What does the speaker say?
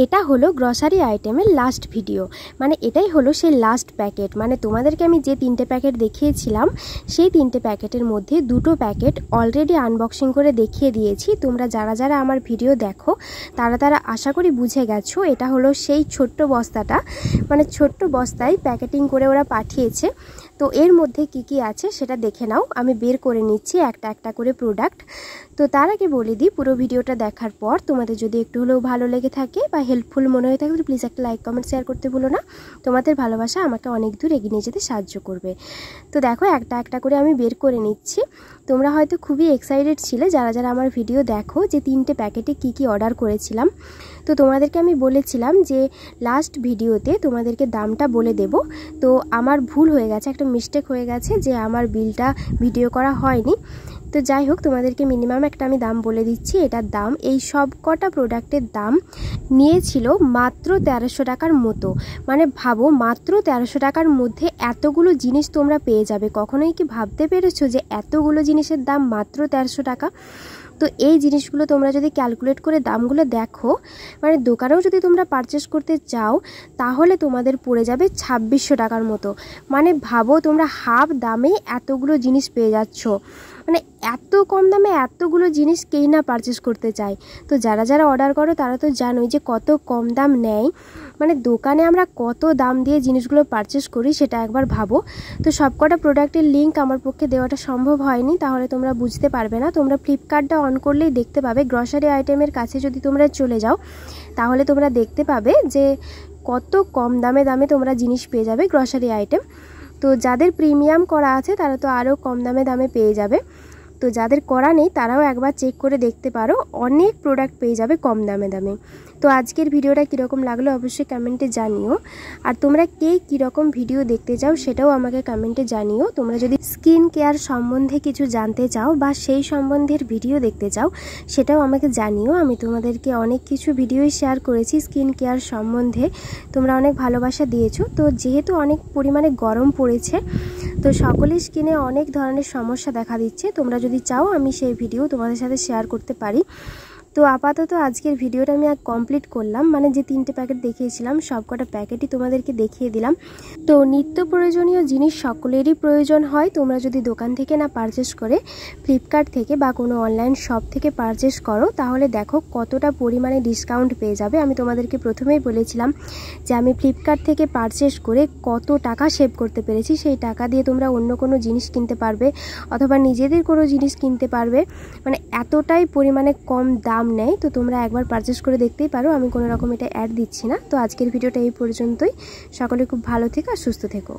এটা হলো গ্রসারি আইটেমের লাস্ট ভিডিও, মানে এটাই হলো সেই লাস্ট প্যাকেট। মানে তোমাদেরকে আমি যে 3টে প্যাকেট দেখিয়েছিলাম সেই 3টে প্যাকেটের মধ্যে 2টো প্যাকেট অলরেডি আনবক্সিং করে দেখিয়ে দিয়েছি। তোমরা যারা যারা আমার ভিডিও দেখো তারা আশা করি বুঝে গেছো এটা হলো সেই ছোট্ট বস্তাটা, মানে ছোট্ট বস্তায় প্যাকেটিং করে ওরা পাঠিয়েছে। তো এর মধ্যে কি কি আছে সেটা দেখে নাও, আমি বের করে নিচ্ছি একটা একটা করে প্রোডাক্ট। তো তার আগে বলে দিই, পুরো ভিডিওটা দেখার পর তোমাদের যদি একটু হলেও ভালো লেগে থাকে বা হেল্পফুল মনে হয়ে থাকে প্লিজ একটা লাইক কমেন্ট শেয়ার করতে ভুলো না। তোমাদের ভালোবাসা আমাকে অনেক দূর এগিয়ে নিয়ে যেতে সাহায্য করবে। তো দেখো একটা একটা করে আমি বের করে নিচ্ছি। তোমরা হয়তো খুবই এক্সাইটেড ছিলে যারা যারা আমার ভিডিও দেখো যে 3টে প্যাকেটে কি কি অর্ডার করেছিলাম। তো তোমাদেরকে আমি বলেছিলাম যে লাস্ট ভিডিওতে তোমাদেরকে দামটা বলে দেব। তো আমার ভুল হয়ে গেছে, একটা মিস্টেক হয়ে গেছে যে আমার বিলটা ভিডিও করা হয়নি। তো যাই হোক তোমাদেরকে মিনিমাম একটা আমি দাম বলে দিচ্ছি। এটার দাম, এই সব কটা প্রোডাক্টের দাম নিয়েছিল মাত্র 1300 টাকার মতো। মানে ভাবো মাত্র 1300 টাকার মধ্যে এতগুলো জিনিস তোমরা পেয়ে যাবে। কখনোই কি ভাবতে পেরেছো যে এতগুলো জিনিসের দাম মাত্র 1300 টাকা? তো এই জিনিসগুলো তোমরা যদি ক্যালকুলেট করে দামগুলো দেখো, মানে দোকানেও যদি তোমরা পারচেস করতে চাও তাহলে তোমাদের পড়ে যাবে 2600 টাকার মতো। মানে ভাবো তোমরা হাফ দামে এতগুলো জিনিস পেয়ে যাচ্ছ। মানে এত কম দামে এতগুলো জিনিস কেই না পারচেস করতে চায়। তো যারা যারা অর্ডার করো তারা তো জানোই যে কত কম দাম নেয়। মানে দোকানে আমরা কত দাম দিয়ে জিনিসগুলো পারচেস করি সেটা একবার ভাবো। তো সবকটা প্রোডাক্টের লিঙ্ক আমার পক্ষে দেওয়াটা সম্ভব হয়নি, তাহলে তোমরা বুঝতে পারবে না। তোমরা ফ্লিপকার্টটা অন করলেই দেখতে পাবে, গ্রসারি আইটেমের কাছে যদি তোমরা চলে যাও তাহলে তোমরা দেখতে পাবে যে কত কম দামে তোমরা জিনিস পেয়ে যাবে গ্রসারি আইটেম। তো যাদের প্রিমিয়াম করা আছে তারা তো আরও কম দামে পেয়ে যাবে। তো যাদের করা নেই তারাও একবার চেক করে দেখতে পারো, অনেক প্রোডাক্ট পেয়ে যাবে কম দামে। তো আজকের ভিডিওটা কীরকম লাগলো অবশ্যই কমেন্টে জানিও। আর তোমরা কে কীরকম ভিডিও দেখতে চাও সেটাও আমাকে কমেন্টে জানিও। তোমরা যদি স্কিন কেয়ার সম্বন্ধে কিছু জানতে চাও বা সেই সম্বন্ধের ভিডিও দেখতে চাও সেটাও আমাকে জানিও। আমি তোমাদেরকে অনেক কিছু ভিডিওই শেয়ার করেছি স্কিন কেয়ার সম্বন্ধে, তোমরা অনেক ভালোবাসা দিয়েছো। তো যেহেতু অনেক পরিমাণে গরম পড়েছে তো সকলের স্কিনে অনেক ধরনের সমস্যা দেখা দিচ্ছে, তোমরা যদি চাও আমি সেই ভিডিও তোমাদের সাথে শেয়ার করতে পারি। তো আপাতত আজকের ভিডিওটা আমি কমপ্লিট করলাম, মানে যে 3টে প্যাকেট দেখিয়েছিলাম সবকটা প্যাকেটই তোমাদেরকে দেখিয়ে দিলাম। তো নিত্য প্রয়োজনীয় জিনিস সকলেরই প্রয়োজন হয়। তোমরা যদি দোকান থেকে না পারচেস করে ফ্লিপকার্ট থেকে বা কোনো অনলাইন শপ থেকে পারচেস করো তাহলে দেখো কতটা পরিমাণে ডিসকাউন্ট পেয়ে যাবে। আমি তোমাদেরকে প্রথমেই বলেছিলাম যে আমি ফ্লিপকার্ট থেকে পারচেস করে কত টাকা সেভ করতে পেরেছি। সেই টাকা দিয়ে তোমরা অন্য কোনো জিনিস কিনতে পারবে অথবা নিজেদের কোনো জিনিস কিনতে পারবে, মানে এতটাই পরিমাণে কম দাম নেই। তো তোমরা একবার পারচেস করে দেখতেই পারো, আমি কোনো রকম এটা অ্যাড দিচ্ছি না। তো আজকের ভিডিওটা এই পর্যন্তই। সকলে খুব ভালো থেকো আর সুস্থ থেকো।